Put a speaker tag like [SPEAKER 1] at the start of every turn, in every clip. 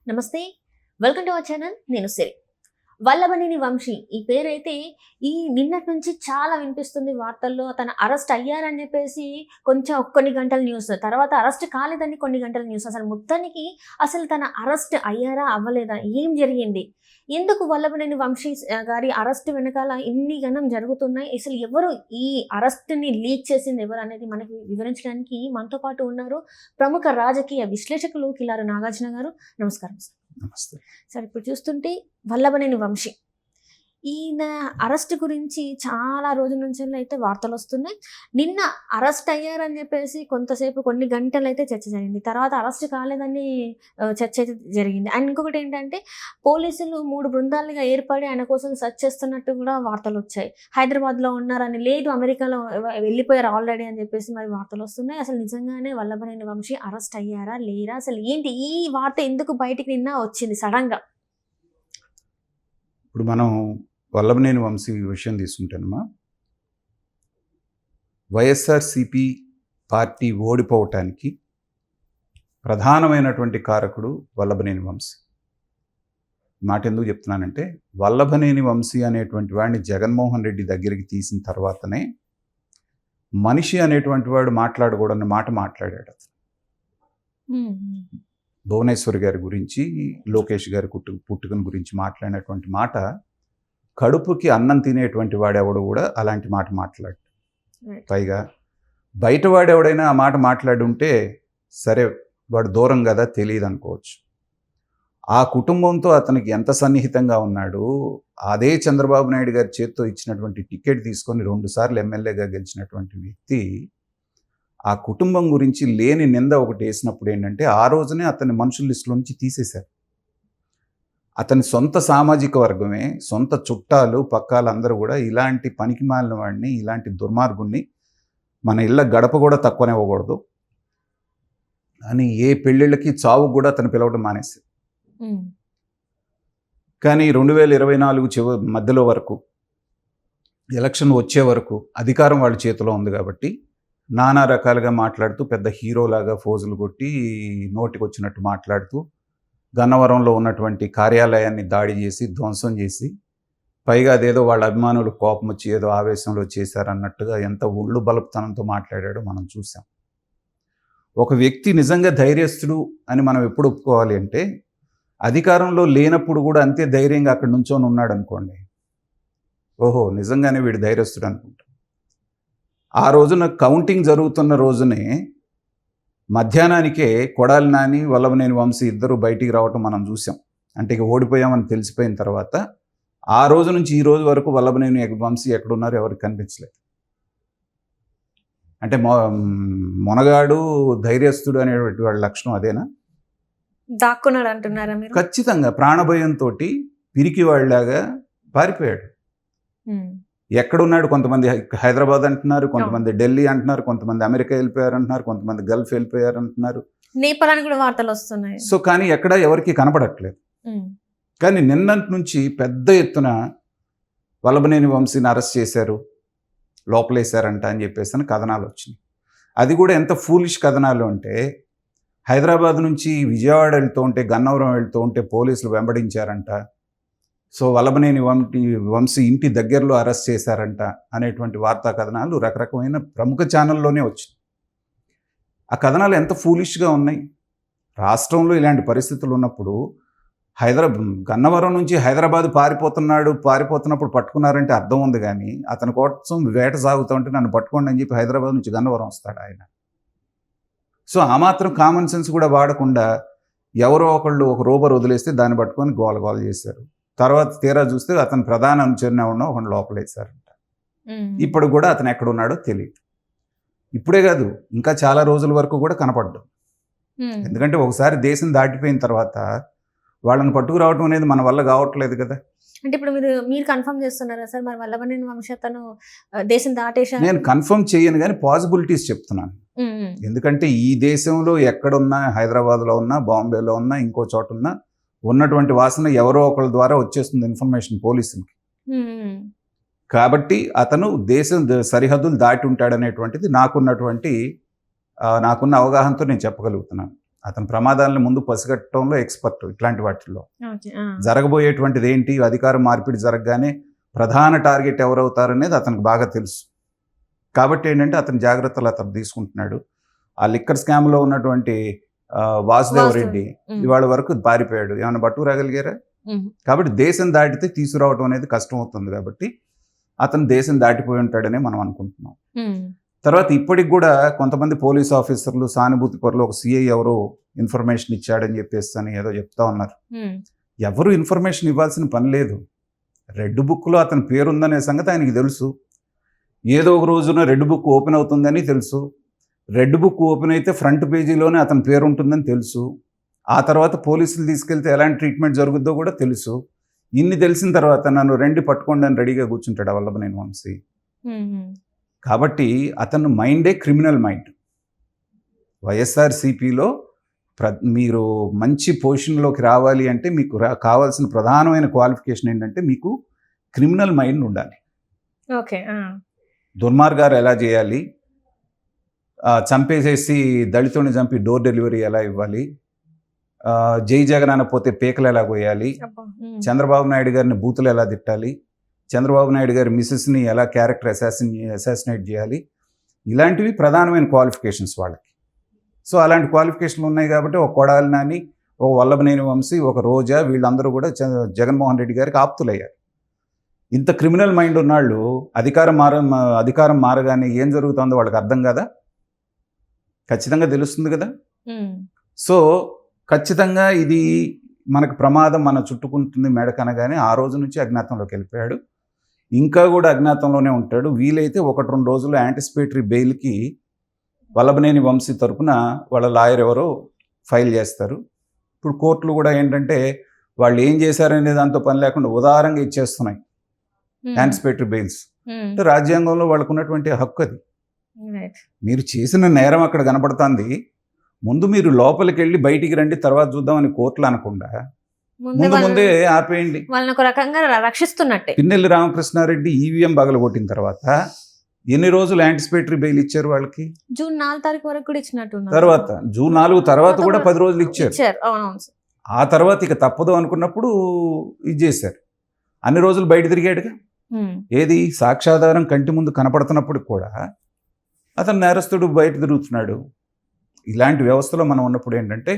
[SPEAKER 1] నమస్తే, welcome to our channel. నేను సిరి. వల్లభనేని వంశీ ఈ పేరైతే నిన్నటి నుంచి చాలా వినిపిస్తుంది వార్తల్లో. తను అరెస్ట్ అయ్యారని చెప్పేసి కొన్ని గంటల న్యూస్, తర్వాత అరెస్ట్ కాలేదని కొన్ని గంటల న్యూస్. అసలు మొత్తానికి తన అరెస్ట్ అయ్యారా అవ్వలేదా, ఏం జరిగింది, ఎందుకు వల్లభనేని వంశీ గారి అరెస్ట్ వెనకాల ఇన్ని గణం జరుగుతున్నాయి, అసలు ఎవరు ఈ అరెస్ట్ని లీక్ చేసింది ఎవరు అనేది మనకి వివరించడానికి మనతో పాటు ఉన్నారు ప్రముఖ రాజకీయ విశ్లేషకులు కిలారి నాగార్జున గారు. నమస్కారం సార్.
[SPEAKER 2] నమస్తే
[SPEAKER 1] సార్, ఇప్పుడు చూస్తుంటే వల్లభనేని వంశీ ఈయన అరెస్ట్ గురించి చాలా రోజుల నుంచి అయితే వార్తలు వస్తున్నాయి. నిన్న అరెస్ట్ అయ్యారని చెప్పేసి కొంతసేపు కొన్ని గంటలు అయితే చర్చ జరిగింది. తర్వాత అరెస్ట్ కాలేదని చర్చ అయితే జరిగింది. అండ్ ఇంకొకటి ఏంటంటే పోలీసులు 3 బృందాలుగా ఏర్పడి ఆయన కోసం సెర్చ్ చేస్తున్నట్టు కూడా వార్తలు వచ్చాయి. హైదరాబాద్లో ఉన్నారని, లేదు అమెరికాలో వెళ్ళిపోయారు ఆల్రెడీ అని చెప్పేసి మరి వార్తలు వస్తున్నాయి. అసలు నిజంగానే వల్లభనేని వంశీ అరెస్ట్ అయ్యారా లేరా, అసలు ఏంటి ఈ వార్త ఎందుకు బయటికి నిన్న వచ్చింది సడన్గా?
[SPEAKER 2] ఇప్పుడు మనం వల్లభనేని వంశీ విషయం తీసుకుంటానమ్మా. వైఎస్ఆర్సిపి పార్టీ ఓడిపోవటానికి ప్రధానమైనటువంటి కారకుడు వల్లభనేని వంశీ. మాట ఎందుకు చెప్తున్నానంటే, వల్లభనేని వంశీ అనేటువంటి వాడిని జగన్మోహన్ రెడ్డి దగ్గరికి తీసిన తర్వాతనే మనిషి అనేటువంటి వాడు మాట్లాడకూడని మాట మాట్లాడాడు. భువనేశ్వర్ గారి గురించి, లోకేష్ గారి పుట్టుకను గురించి మాట్లాడినటువంటి మాట, కడుపుకి అన్నం తినేటువంటి వాడెవడు కూడా అలాంటి మాట మాట్లాడు. పైగా బయట వాడెవడైనా ఆ మాట మాట్లాడుంటే సరే, వాడు దూరం కదా, తెలియదు అనుకోవచ్చు. ఆ కుటుంబంతో అతనికి ఎంత సన్నిహితంగా ఉన్నాడు. అదే చంద్రబాబు నాయుడు గారి చేత్తో ఇచ్చినటువంటి టికెట్ తీసుకొని 2 సార్లు ఎమ్మెల్యేగా గెలిచినటువంటి వ్యక్తి ఆ కుటుంబం గురించి లేని నింద ఒకటి వేసినప్పుడు ఏంటంటే, ఆ రోజునే అతన్ని మనుషుల లిస్టులో నుంచి తీసేశారు. అతని సొంత సామాజిక వర్గమే, సొంత చుట్టాలు పక్కాలందరూ కూడా ఇలాంటి పనికి మాలిన వాడిని, ఇలాంటి దుర్మార్గుణ్ణి మన ఇళ్ళ గడప కూడా తక్కువనివ్వకూడదు అని ఏ పెళ్ళిళ్ళకి చావు కూడా అతను పిలవడం మానేశారు. కానీ 2024 మధ్యలో వరకు, ఎలక్షన్ వచ్చే వరకు అధికారం వాళ్ళ చేతిలో ఉంది కాబట్టి నానా రకాలుగా మాట్లాడుతూ, పెద్ద హీరోలాగా ఫోజులు కొట్టి, నోటికి వచ్చినట్టు మాట్లాడుతూ, గన్నవరంలో ఉన్నటువంటి కార్యాలయాన్ని దాడి చేసి ధ్వంసం చేసి, పైగా అదేదో వాళ్ళ అభిమానులు కోపం వచ్చి ఏదో ఆవేశంలో చేశారన్నట్టుగా ఎంత ఒళ్ళు బలపుతనంతో మాట్లాడాడో మనం చూసాం. ఒక వ్యక్తి నిజంగా ధైర్యస్తుడు అని మనం ఎప్పుడు ఒప్పుకోవాలి అంటే, అధికారంలో లేనప్పుడు కూడా అంతే ధైర్యంగా అక్కడ నుంచొని ఉన్నాడు అనుకోండి, ఓహో నిజంగానే వీడు ధైర్యస్తుడు అనుకుంటాం. ఆ రోజున కౌంటింగ్ జరుగుతున్న రోజునే మధ్యాహ్నానికే కొడాలి నాని, వల్లభనేని వంశీ ఇద్దరు బయటికి రావటం మనం చూసాం. అంటే ఇక ఓడిపోయామని తెలిసిపోయిన తర్వాత ఆ రోజు నుంచి ఈ రోజు వరకు వల్లభనేని వంశీ ఎక్కడున్నారో ఎవరికి కనిపించలేదు. అంటే మొనగాడు ధైర్యస్తుడు అనేటువంటి వాళ్ళ లక్షణం అదేనా?
[SPEAKER 1] దాక్కున్నాడు అంటున్నారా మీరు?
[SPEAKER 2] ఖచ్చితంగా ప్రాణభయంతో పిరికి వాళ్ళలాగా పారిపోయాడు. ఎక్కడున్నాడు? కొంతమంది హైదరాబాద్ అంటున్నారు, కొంతమంది ఢిల్లీ అంటున్నారు, కొంతమంది అమెరికా వెళ్ళిపోయారు అంటున్నారు, కొంతమంది గల్ఫ్ వెళ్ళిపోయారు అంటున్నారు,
[SPEAKER 1] నేపాల్ కూడా వార్తలు వస్తున్నాయి.
[SPEAKER 2] సో కానీ ఎక్కడ ఎవరికి కనపడట్లేదు. కానీ నిన్నటి నుంచి పెద్ద ఎత్తున వల్లభనేని వంశీని అరెస్ట్ చేశారు, లోపలేశారంట అని చెప్పేసి కథనాలు వచ్చినాయి. అది కూడా ఎంత ఫూలిష్ కథనాలు అంటే, హైదరాబాద్ నుంచి విజయవాడ వెళ్తూ ఉంటే, గన్నవరం వెళ్తూ ఉంటే పోలీసులు వెంబడించారంట. సో వల్లభనేని వంశీ ఇంటి దగ్గరలో అరెస్ట్ చేశారంట అనేటువంటి వార్తా కథనాలు రకరకమైన ప్రముఖ ఛానల్లోనే వచ్చినాయి. ఆ కథనాలు ఎంత ఫూలిష్గా ఉన్నాయి. రాష్ట్రంలో ఇలాంటి పరిస్థితులు ఉన్నప్పుడు గన్నవరం నుంచి హైదరాబాద్ పారిపోతున్నప్పుడు పట్టుకున్నారంటే అర్థం ఉంది. కానీ అతని కోసం వేట సాగుతూ ఉంటే నన్ను పట్టుకోండి అని చెప్పి హైదరాబాద్ నుంచి గన్నవరం వస్తాడు ఆయన. సో ఆ మాత్రం కామన్ సెన్స్ కూడా వాడకుండా ఎవరో ఒకళ్ళు ఒక రోబర్ వదిలేస్తే దాన్ని పట్టుకొని గోల చేశారు. తర్వాత తీరా చూస్తే అతను ప్రధాన అనుచరణ ఉన్న ఒకటి లోపలేశారంట. ఇప్పుడు కూడా అతను ఎక్కడున్నాడో తెలియదు. ఇప్పుడే కాదు, ఇంకా చాలా రోజుల వరకు కూడా కనపడ్డాం. ఎందుకంటే ఒకసారి దేశం దాటిపోయిన తర్వాత వాళ్ళని పట్టుకురావడం అనేది మన వల్ల కావట్లేదు కదా.
[SPEAKER 1] అంటే ఇప్పుడు మీరు కన్ఫర్మ్ చేస్తున్నారా సార్, మరి వల్లభనేని వంశీ అతను దేశం దాటేశారు?
[SPEAKER 2] నేను కన్ఫర్మ్ చేయను, కానీ పాసిబిలిటీస్ చెప్తున్నాను. ఎందుకంటే ఈ దేశంలో ఎక్కడున్నా, హైదరాబాద్లో ఉన్నా, బాంబేలో ఉన్నా, ఇంకో చోట ఉన్నా, ఉన్నటువంటి వాసన ఎవరో ఒకళ్ళ ద్వారా వచ్చేస్తుంది ఇన్ఫర్మేషన్ పోలీసులకి. కాబట్టి అతను దేశం సరిహద్దులు దాటి ఉంటాడనేటువంటిది నాకున్న అవగాహనతో నేను చెప్పగలుగుతున్నాను. అతను ప్రమాదాలను ముందు పసిగట్టడంలో ఎక్స్పర్ట్ ఇట్లాంటి వాటిల్లో.
[SPEAKER 1] ఓకే.
[SPEAKER 2] జరగబోయేటువంటిది ఏంటి, అధికార మార్పిడి జరగగానే ప్రధాన టార్గెట్ ఎవరవుతారనేది అతనికి బాగా తెలుసు. కాబట్టి ఏంటంటే అతని జాగ్రత్తలు అతను తీసుకుంటున్నాడు. ఆ లిక్కర్ స్కామ్లో ఉన్నటువంటి వాసుదేవ్ రెడ్డి ఇవాళ వరకు పారిపోయాడు. ఏమైనా పట్టు రాగలిగారా? కాబట్టి దేశం దాటితే తీసుకురావడం అనేది కష్టం అవుతుంది. కాబట్టి అతను దేశం దాటిపోయి ఉంటాడనే మనం అనుకుంటున్నాం. తర్వాత ఇప్పటికి కూడా కొంతమంది పోలీస్ ఆఫీసర్లు సానుభూతి పరులు ఒక సిఐ ఎవరో ఇన్ఫర్మేషన్ ఇచ్చాడని చెప్పేసి అని ఏదో చెప్తా ఉన్నారు. ఎవరు ఇన్ఫర్మేషన్ ఇవ్వాల్సిన పని లేదు. రెడ్ బుక్లో అతని పేరు ఉందనే సంగతి ఆయనకి తెలుసు. ఏదో ఒక రోజున రెడ్ బుక్ ఓపెన్ అవుతుందని తెలుసు. రెడ్ బుక్ ఓపెన్ అయితే ఫ్రంట్ పేజీలోనే అతని పేరు ఉంటుందని తెలుసు. ఆ తర్వాత పోలీసులు తీసుకెళ్తే ఎలాంటి ట్రీట్మెంట్ జరుగుద్దో కూడా తెలుసు. ఇన్ని తెలిసిన తర్వాత నన్ను రెండి పట్టుకోండి అని రెడీగా కూర్చుంటాడు వల్లభనేని వంశీ. కాబట్టి అతను మైండే క్రిమినల్ మైండ్. వైఎస్ఆర్సీపీలో మీరు మంచి పొజిషన్లోకి రావాలి అంటే మీకు కావాల్సిన ప్రధానమైన క్వాలిఫికేషన్ ఏంటంటే మీకు క్రిమినల్ మైండ్ ఉండాలి.
[SPEAKER 1] ఓకే.
[SPEAKER 2] దుర్మార్గాలు ఎలా చేయాలి, చంపేసేసి దళితుడిని చంపి డోర్ డెలివరీ ఎలా ఇవ్వాలి, జై జగన్ అనపోతే పేకలు ఎలా కోయాలి, చంద్రబాబు నాయుడు గారిని బూతులు ఎలా తిట్టాలి, చంద్రబాబు నాయుడు గారి మిస్సెస్ని ఎలా క్యారెక్టర్ అసాసినేట్ చేయాలి, ఇలాంటివి ప్రధానమైన క్వాలిఫికేషన్స్ వాళ్ళకి. సో అలాంటి క్వాలిఫికేషన్లు ఉన్నాయి కాబట్టి ఒక కొడాలి నాని, ఒక వల్లభనేని వంశీ, ఒక రోజా వీళ్ళందరూ కూడా జగన్మోహన్ రెడ్డి గారికి ఆప్తులయ్యారు. ఇంత క్రిమినల్ మైండ్ ఉన్నాళ్ళు అధికారం మారగానే ఏం జరుగుతుందో వాళ్ళకి అర్థం కదా, ఖచ్చితంగా తెలుస్తుంది కదా. సో ఖచ్చితంగా ఇది మనకు ప్రమాదం మన చుట్టుకుంటుంది మెడకనగానే ఆ రోజు నుంచి అజ్ఞాతంలోకి వెళ్ళిపోయాడు. ఇంకా కూడా అజ్ఞాతంలోనే ఉంటాడు. వీలైతే 1-2 రోజులు యాంటిసిపేటరీ బెయిల్కి వల్లభనేని వంశీ తరపున వాళ్ళ లాయర్ ఎవరో ఫైల్ చేస్తారు. ఇప్పుడు కోర్టులు కూడా ఏంటంటే వాళ్ళు ఏం చేశారనే దాంతో పని లేకుండా ఉదారంగా ఇచ్చేస్తున్నాయి యాంటిసిపేటరీ బెయిల్స్. అంటే రాజ్యాంగంలో వాళ్ళకు ఉన్నటువంటి హక్కు అది. మీరు చేసిన నేరం అక్కడ కనపడుతుంది, ముందు మీరు లోపలికి వెళ్ళి బయటికి రండి తర్వాత చూద్దామని కోర్టులు అనకుండా ముందే ఆపేయండి.
[SPEAKER 1] వాళ్ళని ఒక రకంగా రక్షిస్తున్నట్టే.
[SPEAKER 2] పిన్నెల్లి రామకృష్ణారెడ్డి ఈవీఎం పగలగొట్టిన తర్వాత ఎన్ని రోజులు యాంటిసిపేటరీ బెయిల్ ఇచ్చారు వాళ్ళకి?
[SPEAKER 1] జూన్ 4 తారీఖు వరకు కూడా ఇచ్చినట్టు.
[SPEAKER 2] తర్వాత జూన్ 4 తర్వాత కూడా 10 రోజులు ఇచ్చారు. ఆ తర్వాత ఇక తప్పదు అనుకున్నప్పుడు ఇది చేశారు. అన్ని రోజులు బయట తిరిగాడుగా. ఏది సాక్ష్యాధారం కంటి ముందు కనపడుతున్నప్పుడు కూడా అతను నేరస్తుడు బయట తిరుగుతున్నాడు. ఇలాంటి వ్యవస్థలో మనం ఉన్నప్పుడు ఏంటంటే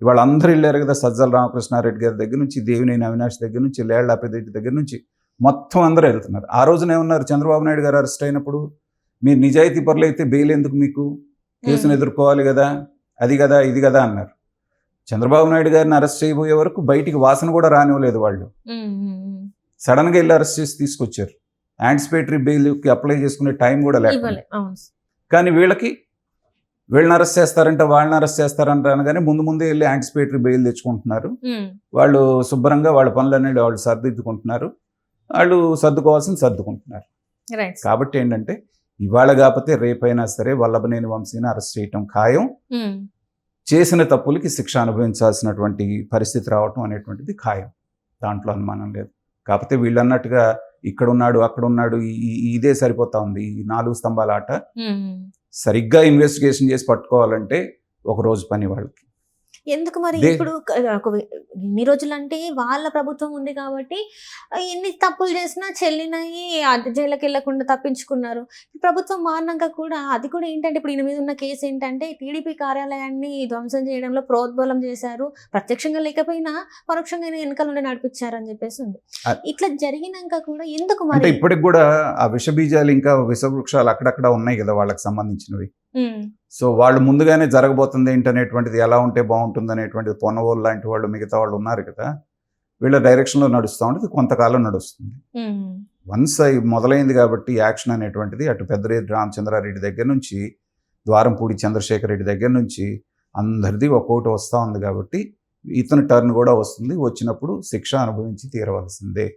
[SPEAKER 2] ఇవాళ అందరూ వెళ్ళారు కదా, సజ్జల రామకృష్ణారెడ్డి గారి దగ్గర నుంచి, దేవినేని అవినాష్ దగ్గర నుంచి, లేళ్ల పెద్దిరెడ్డి దగ్గర నుంచి మొత్తం అందరూ వెళ్తున్నారు. ఆ రోజున ఏమన్నారు, చంద్రబాబు నాయుడు గారు అరెస్ట్ అయినప్పుడు మీరు నిజాయితీ పరులు అయితే బెయిల్ ఎందుకు, మీకు కేసును ఎదుర్కోవాలి కదా, అది కదా ఇది కదా అన్నారు. చంద్రబాబు నాయుడు గారిని అరెస్ట్ చేయబోయే వరకు బయటికి వాసన కూడా రానివ్వలేదు వాళ్ళు. సడన్గా వెళ్ళి అరెస్ట్ చేసి తీసుకొచ్చారు. యాంటిసిపేటరీ బెయిల్కి అప్లై చేసుకునే టైం కూడా లేకుండా. కానీ వీళ్ళని అరెస్ట్ చేస్తారంటే వాళ్ళని అరెస్ట్ చేస్తారంట అనగానే ముందే వెళ్ళి యాంటిసిపేటరీ బెయిల్ తెచ్చుకుంటున్నారు. వాళ్ళు శుభ్రంగా వాళ్ళ పనులన్నీ వాళ్ళు సర్దిద్దుకుంటున్నారు. వాళ్ళు సర్దుకుంటున్నారు. కాబట్టి ఏంటంటే ఇవాళ కాకపోతే రేపైనా సరే వల్లభనేని వంశీని అరెస్ట్ చేయటం ఖాయం. చేసిన తప్పులకి శిక్ష అనుభవించాల్సినటువంటి పరిస్థితి రావటం అనేటువంటిది ఖాయం, దాంట్లో అనుమానం లేదు. కాకపోతే వీళ్ళు అన్నట్టుగా ఇక్కడున్నాడు అక్కడున్నాడు ఇదే సరిపోతా ఉంది. ఈ 4 స్తంభాల ఆట సరిగ్గా ఇన్వెస్టిగేషన్ చేసి పట్టుకోవాలంటే ఒక రోజు పని వాళ్ళకి.
[SPEAKER 1] ఎందుకు మరి ఇప్పుడు ఇన్ని రోజులు అంటే వాళ్ళ ప్రభుత్వం ఉంది కాబట్టి ఎన్ని తప్పులు చేసినా చెల్లినాయి, జైలుకి వెళ్ళకుండా తప్పించుకున్నారు. ప్రభుత్వం మారినాక కూడా అది కూడా ఏంటంటే ఇప్పుడు ఈయన మీద ఉన్న కేసు ఏంటంటే టీడీపీ కార్యాలయాన్ని ధ్వంసం చేయడంలో ప్రోద్బలం చేశారు, ప్రత్యక్షంగా లేకపోయినా పరోక్షంగా ఎన్నికల నుండి నడిపించారని చెప్పేసి ఉంది. ఇట్లా జరిగినాక కూడా ఎందుకు మరి
[SPEAKER 2] ఇప్పటికి కూడా ఆ విషబీజాలు ఇంకా విషవృక్షాలు అక్కడక్కడ ఉన్నాయి కదా వాళ్ళకి సంబంధించినవి. సో వాళ్ళు ముందుగానే జరగబోతుంది ఏంటనేటువంటిది, ఎలా ఉంటే బాగుంటుంది అనేటువంటిది పొన్నవోళ్ళు లాంటి వాళ్ళు మిగతా వాళ్ళు ఉన్నారు కదా, వీళ్ళ డైరెక్షన్లో నడుస్తూ ఉంటుంది, కొంతకాలం నడుస్తుంది. వన్స్ మొదలైంది కాబట్టి యాక్షన్ అనేటువంటిది అటు పెద్దిరెడ్డి రామచంద్రారెడ్డి దగ్గర నుంచి ద్వారంపూడి చంద్రశేఖర్ రెడ్డి దగ్గర నుంచి అందరిది ఒక్కొక్కటి వస్తూ ఉంది కాబట్టి ఇతని టర్న్ కూడా వస్తుంది. వచ్చినప్పుడు శిక్ష అనుభవించి తీరవలసిందే.